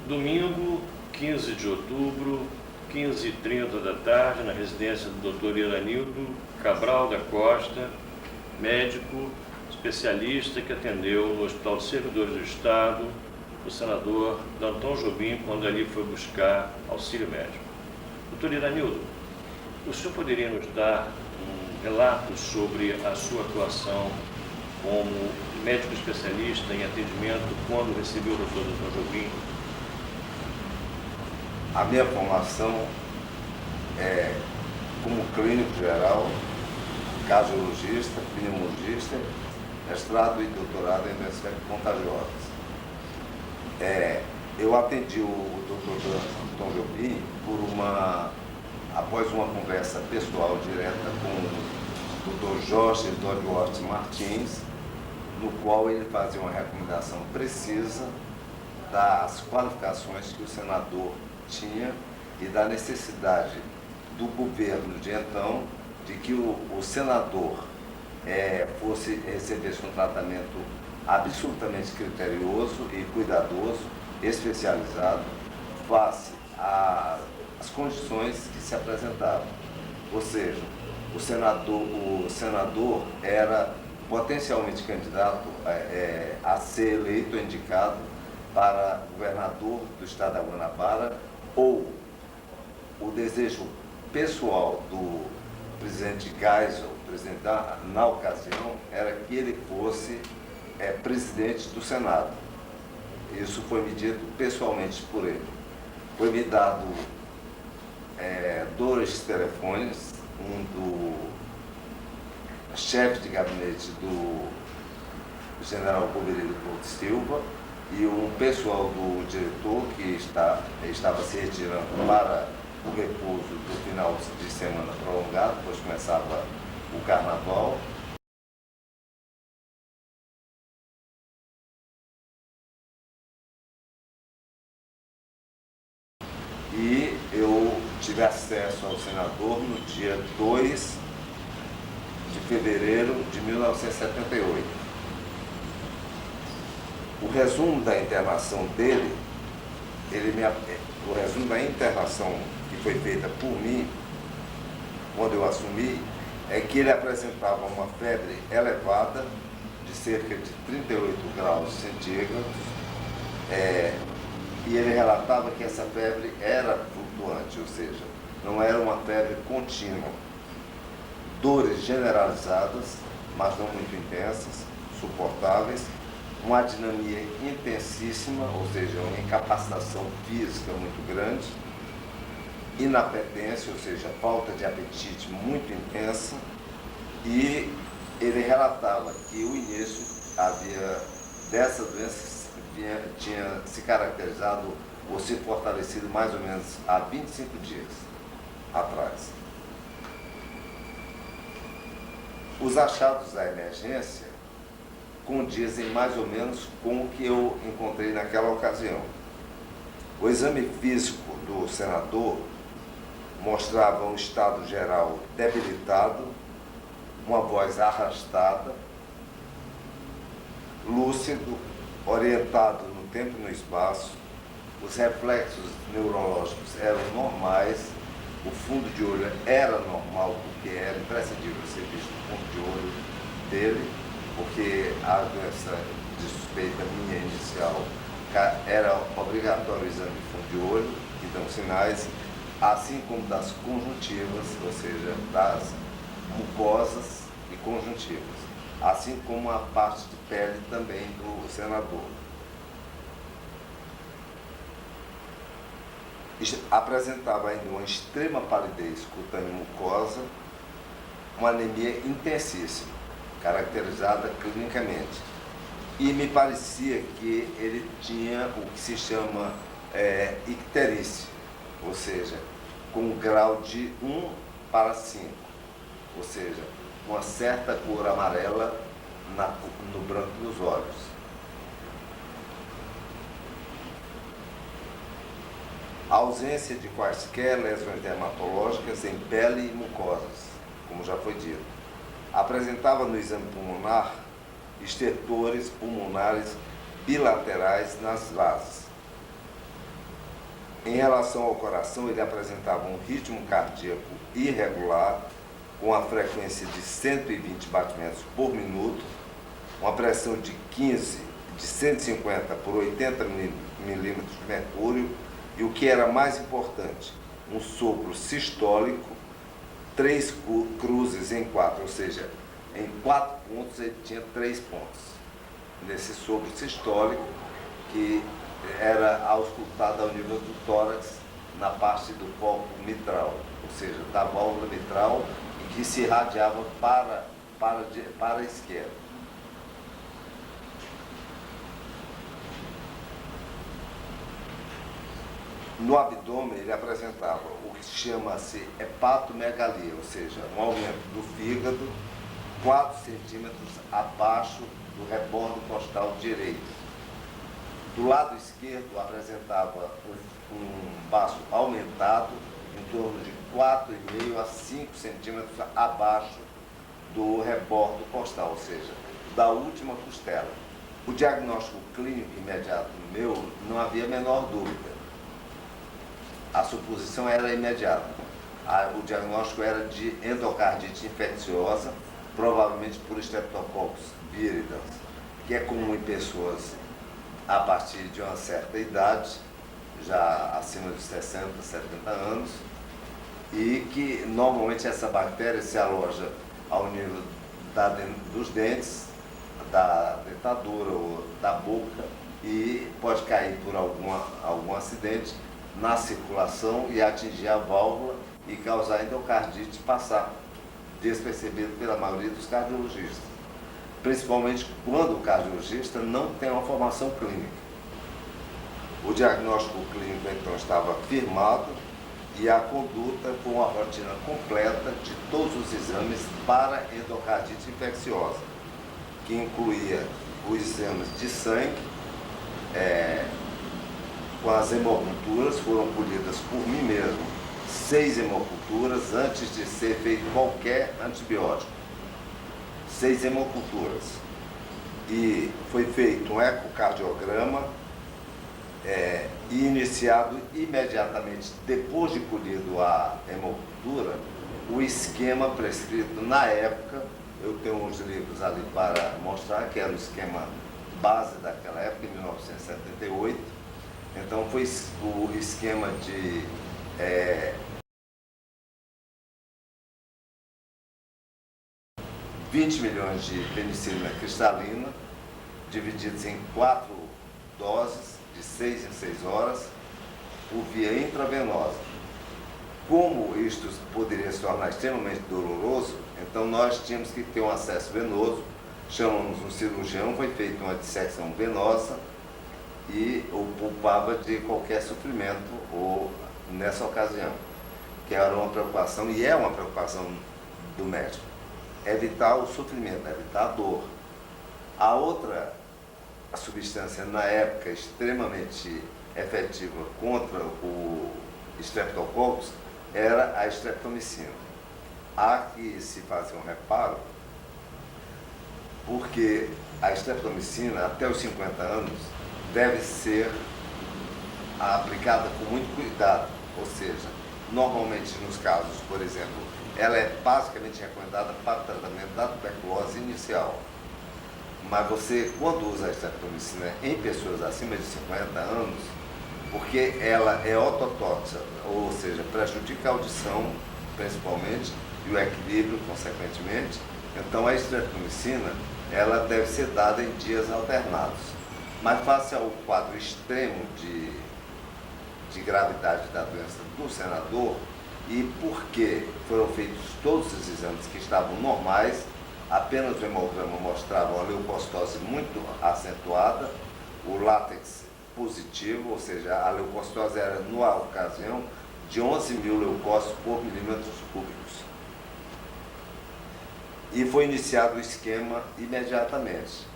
Domingo, 15 de outubro, 15h30 da tarde, na residência do Dr. Iranildo Cabral da Costa, médico especialista que atendeu no Hospital de Servidores do Estado o senador Danton Jobim, quando ali foi buscar auxílio médico. Dr. Iranildo, o senhor poderia nos dar um relato sobre a sua atuação como médico especialista em atendimento quando recebeu o Dr. Danton Jobim? A minha formação é como clínico geral, cardiologista, pneumologista, mestrado e doutorado em doenças contagiosas. Eu atendi o Dr. Danton Jobim após uma conversa pessoal direta com o Dr. Jorge Duarte Martins, no qual ele fazia uma recomendação precisa das qualificações que o senador tinha e da necessidade do governo de então de que o senador recebesse um tratamento absolutamente criterioso e cuidadoso, especializado, face às condições que se apresentavam. Ou seja, o senador era potencialmente candidato a ser eleito ou indicado para governador do estado da Guanabara, ou o desejo pessoal do presidente Geisel, na ocasião, era que ele fosse presidente do Senado. Isso foi me dito pessoalmente por ele. Foi me dado 2 telefones, um do chefe de gabinete do general Poverello Couto Silva e um pessoal do diretor que estava se retirando para o repouso do final de semana prolongado, pois começava o carnaval. E eu tive acesso ao senador no dia 2 de fevereiro de 1978. O resumo da internação dele, o resumo da internação que foi feita por mim, quando eu assumi, é que ele apresentava uma febre elevada, de cerca de 38 graus centígrados, e ele relatava que essa febre era flutuante, ou seja, não era uma febre contínua. Dores generalizadas, mas não muito intensas, suportáveis, uma adinamia intensíssima, ou seja, uma incapacitação física muito grande, inapetência, ou seja, falta de apetite muito intensa, e ele relatava que o início dessa doença tinha se caracterizado ou se fortalecido mais ou menos há 25 dias atrás. Os achados da emergência condizem mais ou menos com o que eu encontrei naquela ocasião. O exame físico do senador mostrava um estado geral debilitado, uma voz arrastada, lúcido, orientado no tempo e no espaço, os reflexos neurológicos eram normais, o fundo de olho era normal, porque era imprescindível ser visto o fundo de olho dele, porque a doença de suspeita minha inicial era obrigatório o exame de fundo de olho, que dão sinais, assim como das conjuntivas, ou seja, das mucosas e conjuntivas, assim como a parte de pele também do senador. Apresentava ainda uma extrema palidez cutânea mucosa, uma anemia intensíssima, caracterizada clinicamente. E me parecia que ele tinha o que se chama icterícia, ou seja, com um grau de 1 para 5, ou seja, uma certa cor amarela no branco dos olhos. A ausência de quaisquer lesões dermatológicas em pele e mucosas, como já foi dito. Apresentava no exame pulmonar estertores pulmonares bilaterais nas bases. Em relação ao coração, ele apresentava um ritmo cardíaco irregular, com a frequência de 120 batimentos por minuto, uma pressão de 150 por 80 milímetros de mercúrio e, o que era mais importante, um sopro sistólico, 3 cruzes em 4, ou seja, em 4 pontos ele tinha 3 pontos. Nesse sopro sistólico, que era auscultado ao nível do tórax, na parte do foco mitral, ou seja, da válvula mitral, e que se irradiava para a esquerda. No abdômen ele apresentava o que chama-se hepatomegalia, ou seja, um aumento do fígado 4 centímetros abaixo do rebordo costal direito. Do lado esquerdo apresentava um baço aumentado em torno de 4,5 a 5 centímetros abaixo do rebordo costal, ou seja, da última costela. O diagnóstico clínico imediato meu não havia a menor dúvida. A suposição era imediata. O diagnóstico era de endocardite infecciosa, provavelmente por Streptococcus viridans, que é comum em pessoas a partir de uma certa idade, já acima de 60, 70 anos, e que normalmente essa bactéria se aloja ao nível dos dentes, da dentadura ou da boca, e pode cair por algum acidente na circulação e atingir a válvula e causar endocardite, passar despercebido pela maioria dos cardiologistas, principalmente quando o cardiologista não tem uma formação clínica. O diagnóstico clínico então estava firmado e a conduta com a rotina completa de todos os exames para endocardite infecciosa, que incluía os exames de sangue, com as hemoculturas, foram colhidas por mim mesmo 6 hemoculturas antes de ser feito qualquer antibiótico. 6 hemoculturas. E foi feito um ecocardiograma e iniciado imediatamente, depois de colhido a hemocultura, o esquema prescrito na época. Eu tenho uns livros ali para mostrar, que era o esquema base daquela época, em 1978. Então foi o esquema de 20 milhões de penicilina cristalina, divididos em 4 doses, de 6 em 6 horas, por via intravenosa. Como isto poderia se tornar extremamente doloroso, então nós tínhamos que ter um acesso venoso, chamamos um cirurgião, foi feita uma dissecção venosa e o poupava de qualquer sofrimento nessa ocasião, que era uma preocupação, e é uma preocupação do médico, evitar o sofrimento, evitar a dor. A outra substância, na época, extremamente efetiva contra o Streptococcus era a streptomicina. Há que se fazer um reparo, porque a streptomicina, até os 50 anos, deve ser aplicada com muito cuidado, ou seja, normalmente nos casos, por exemplo, ela é basicamente recomendada para o tratamento da tuberculose inicial. Mas você, quando usa a streptomicina em pessoas acima de 50 anos, porque ela é ototóxica, ou seja, prejudica a audição, principalmente, e o equilíbrio, consequentemente, então a streptomicina, ela deve ser dada em dias alternados. Mas face ao quadro extremo de gravidade da doença do senador, e porque foram feitos todos os exames que estavam normais, apenas o hemograma mostrava uma leucocitose muito acentuada, o látex positivo, ou seja, a leucocitose era, na ocasião, de 11 mil leucócitos por milímetros cúbicos. E foi iniciado o esquema imediatamente.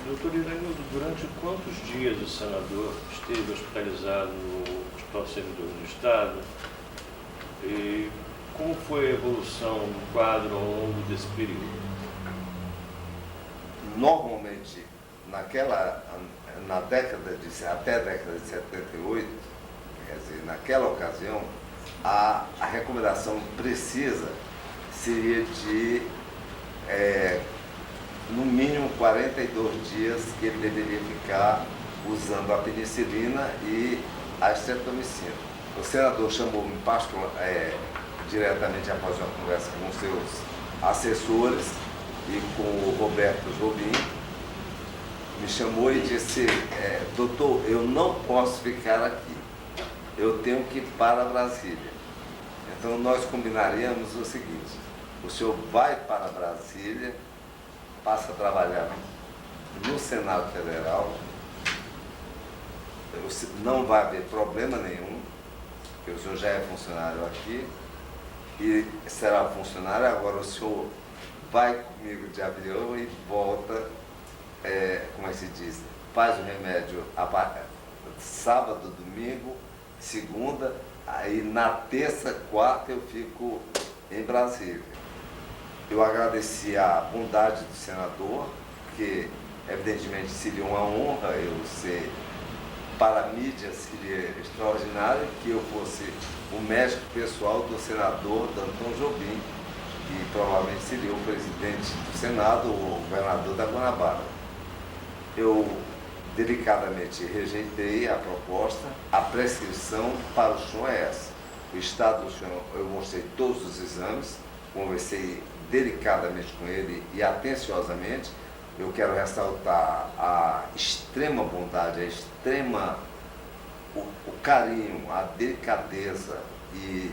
Doutor Iranildo, durante quantos dias o senador esteve hospitalizado no Hospital Servidor do Estado? E como foi a evolução do quadro ao longo desse período? Normalmente, até a década de 78, quer dizer, naquela ocasião, a recomendação precisa seria de, no mínimo, 42 dias que ele deveria ficar usando a penicilina e a streptomicina. O senador chamou-me diretamente após uma conversa com seus assessores e com o Roberto Jobim, me chamou e disse, doutor, eu não posso ficar aqui, eu tenho que ir para Brasília. Então nós combinaríamos o seguinte, o senhor vai para Brasília, passa a trabalhar no Senado Federal, não vai haver problema nenhum, porque o senhor já é funcionário aqui, e será funcionário, agora o senhor vai comigo de avião e volta, como é que se diz, faz o remédio sábado, domingo, segunda, aí na terça, quarta eu fico em Brasília. Eu agradeci a bondade do senador, porque evidentemente seria uma honra eu ser, para a mídia seria extraordinário que eu fosse o médico pessoal do senador Danton Jobim, que provavelmente seria o presidente do Senado ou o governador da Guanabara. Eu delicadamente rejeitei a proposta, a prescrição para o senhor é essa. O estado do senhor, eu mostrei todos os exames, conversei delicadamente com ele e atenciosamente. Eu quero ressaltar a extrema bondade, o carinho, a delicadeza e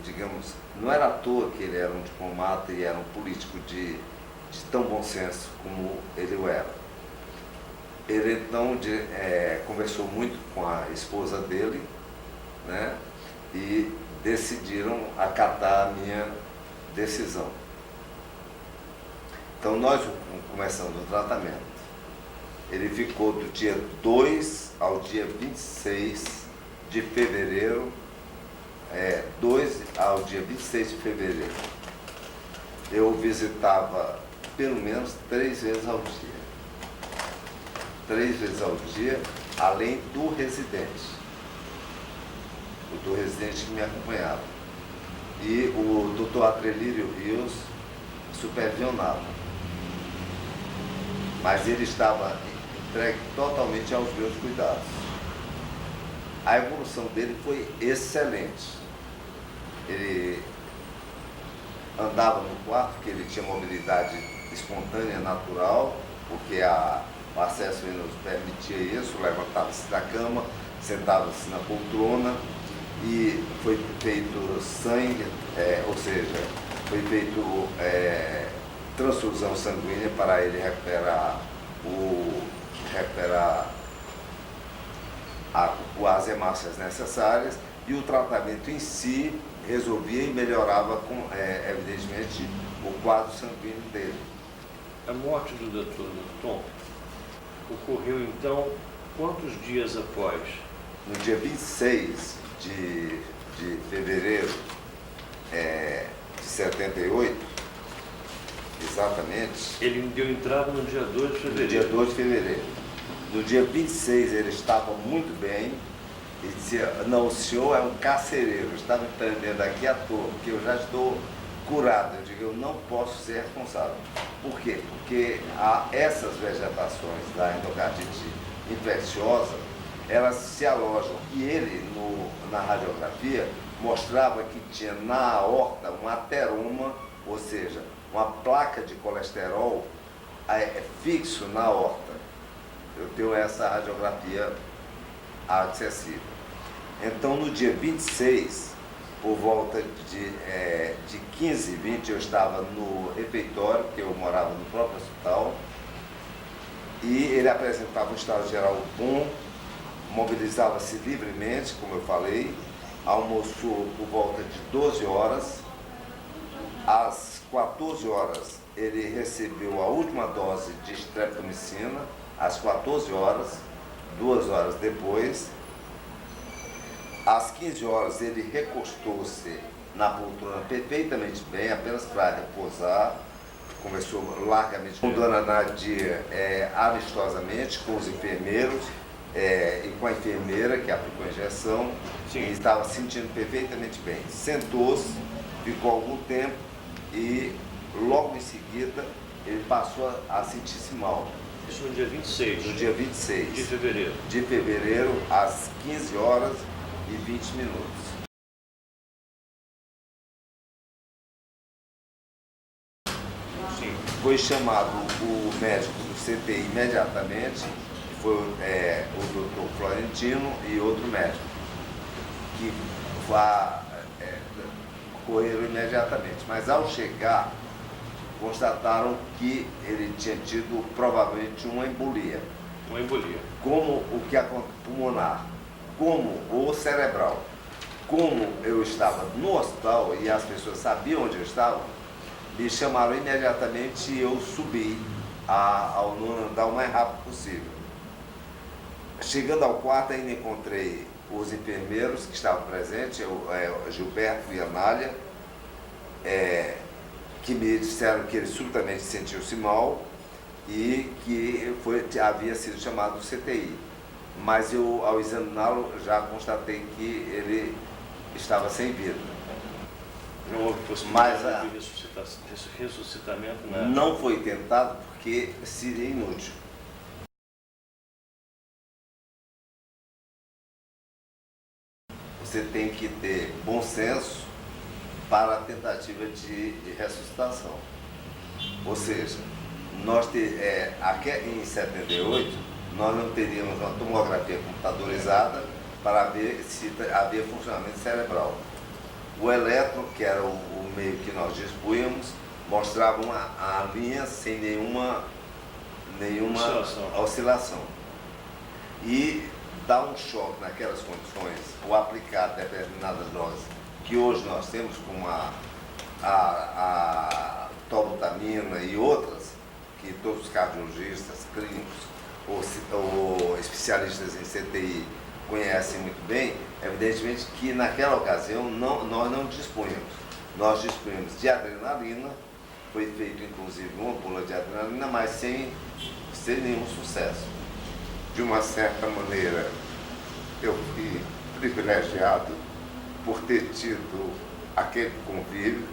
digamos, não era à toa que ele era um diplomata e era um político de tão bom senso como ele o era. Ele então conversou muito com a esposa dele, né, e decidiram acatar a minha decisão. Então nós começamos o tratamento. Ele ficou do dia 2 ao dia 26 de fevereiro, 2 ao dia 26 de fevereiro. Eu visitava pelo menos 3 vezes ao dia. 3 vezes ao dia, além do residente. O do residente que me acompanhava. E o doutor Atrelírio Rios supervisionava. Mas ele estava entregue totalmente aos meus cuidados. A evolução dele foi excelente. Ele andava no quarto, porque ele tinha mobilidade espontânea, natural, porque o acesso ele nos permitia isso, levantava-se da cama, sentava-se na poltrona e foi feito sangue, ou seja, foi feito transfusão sanguínea para ele recuperar as hemácias necessárias, e o tratamento em si resolvia e melhorava, evidentemente, o quadro sanguíneo dele. A morte do Dr. Danton ocorreu, então, quantos dias após? No dia 26 de fevereiro de 78, exatamente. Ele deu entrada no dia 2 de fevereiro. No dia 2 de fevereiro. No dia 26 ele estava muito bem e dizia, não, o senhor é um carcereiro, estava me prendendo aqui à toa, porque eu já estou curado. Eu digo, eu não posso ser responsável. Por quê? Porque essas vegetações da endocardite infecciosa, elas se alojam. E ele, na radiografia, mostrava que tinha na aorta um ateroma, ou seja, uma placa de colesterol fixo na aorta. Eu tenho essa radiografia acessível. Então, no dia 26, por volta de 15h20, eu estava no refeitório, porque eu morava no próprio hospital, e ele apresentava um estado geral bom, mobilizava-se livremente, como eu falei, almoçou por volta de 12 horas, às 14 horas ele recebeu a última dose de streptomicina, às 14 horas, 2 horas depois. Às 15 horas ele recostou-se na poltrona perfeitamente bem, apenas para repousar, conversou largamente com Dona Nadia, amistosamente, com os enfermeiros e com a enfermeira que aplicou a injeção. Sim. E estava se sentindo perfeitamente bem. Sentou-se, ficou algum tempo e logo em seguida ele passou a sentir-se mal. Isso no dia 26. No dia 26 de fevereiro. De fevereiro, às 15 horas e 20 minutos. Sim. Foi chamado o médico do CTI imediatamente, que foi o doutor Florentino e outro médico, que correram imediatamente. Mas ao chegar, constataram que ele tinha tido provavelmente uma embolia. Uma embolia. Como o que acontece pulmonar, como o cerebral. Como eu estava no hospital e as pessoas sabiam onde eu estava, me chamaram imediatamente e eu subi ao nono andar o mais rápido possível. Chegando ao quarto, ainda encontrei os enfermeiros que estavam presentes, Gilberto e Anália, que me disseram que ele subitamente sentiu-se mal e que havia sido chamado do CTI. Mas eu, ao examiná-lo, já constatei que ele estava sem vida. Não houve possibilidade de ressuscitamento, nada? Não foi tentado porque seria inútil. Você tem que ter bom senso para a tentativa de ressuscitação. Ou seja, aqui em 78, nós não teríamos uma tomografia computadorizada para ver se havia funcionamento cerebral. O elétron, que era o meio que nós dispunhamos, mostrava a linha sem nenhuma oscilação. E dar um choque naquelas condições, ou aplicar determinadas doses que hoje nós temos, como a tolbutamina e outras, que todos os cardiologistas, clínicos ou especialistas em CTI conhecem muito bem, evidentemente que naquela ocasião nós não dispunhamos. Nós dispunhamos de adrenalina, foi feito inclusive uma bula de adrenalina, mas sem nenhum sucesso. De uma certa maneira, eu fui privilegiado por ter tido aquele convívio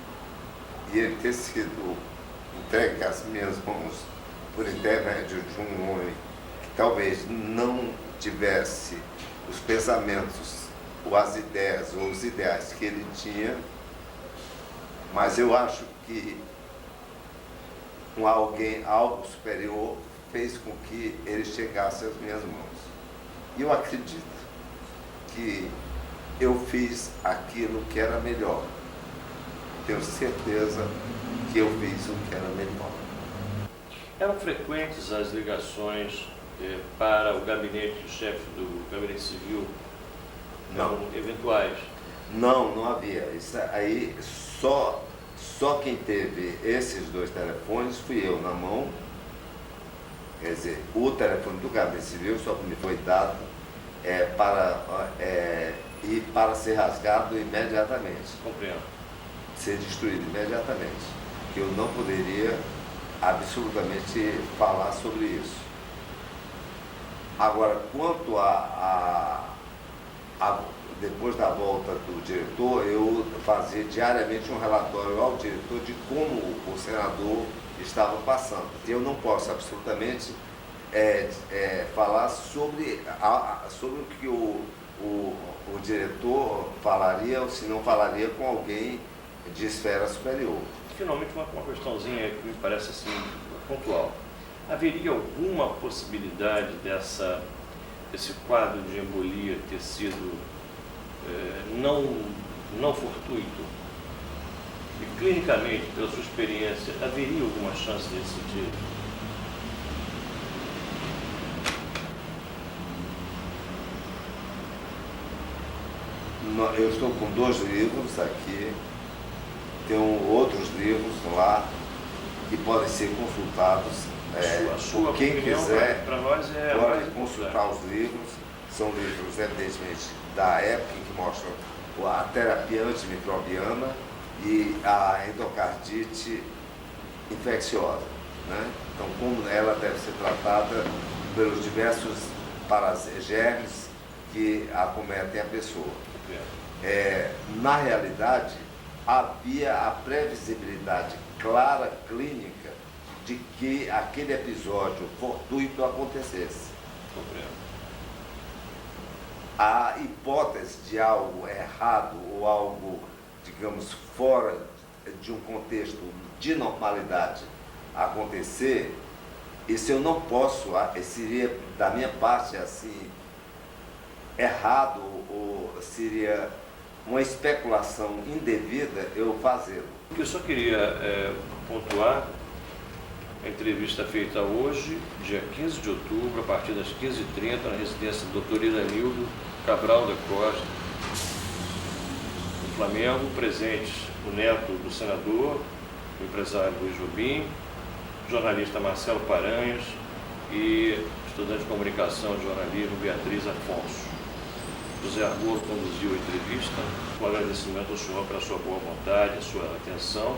e ele ter sido entregue às minhas mãos por intermédio de um homem que talvez não tivesse os pensamentos, ou as ideias, ou os ideais que ele tinha, mas eu acho que algo superior fez com que ele chegasse às minhas mãos. E eu acredito que eu fiz aquilo que era melhor. Tenho certeza que eu fiz o que era melhor. Eram frequentes as ligações para o gabinete do chefe do gabinete civil? Não. Eventuais? Não havia. Isso aí, só quem teve esses dois telefones fui eu na mão. Quer dizer, o telefone do gabinete civil só me foi dado para ser rasgado imediatamente. Compreendo. Ser destruído imediatamente. Eu não poderia absolutamente falar sobre isso. Agora, quanto depois da volta do diretor, eu fazia diariamente um relatório ao diretor de como o senador estava passando. Eu não posso absolutamente falar sobre o que o diretor falaria ou se não falaria com alguém de esfera superior. Finalmente, uma questãozinha que me parece assim, pontual. Haveria alguma possibilidade desse quadro de embolia ter sido não fortuito? E clinicamente, pela sua experiência, haveria alguma chance nesse sentido? Eu estou com 2 livros aqui, tenho outros livros lá que podem ser consultados. Quem quiser para nós pode consultar os livros. São livros, evidentemente, da época em que mostram a terapia antimicrobiana e a endocardite infecciosa, né? Então, como ela deve ser tratada pelos diversos germes que acometem a pessoa. Na realidade, havia a previsibilidade clara, clínica, de que aquele episódio fortuito acontecesse. A hipótese de algo errado ou algo, digamos, fora de um contexto de normalidade acontecer, isso eu não posso, seria da minha parte assim, errado ou seria uma especulação indevida eu fazê-lo. O que eu só queria pontuar, a entrevista feita hoje, dia 15 de outubro, a partir das 15h30, na residência do Dr. Iranildo Cabral da Costa, do Flamengo, presentes o neto do senador, o empresário Luiz Jobim, jornalista Marcelo Paranhos e estudante de comunicação e jornalismo Beatriz Afonso. José Argolo conduziu a entrevista, com agradecimento ao senhor pela sua boa vontade, a sua atenção.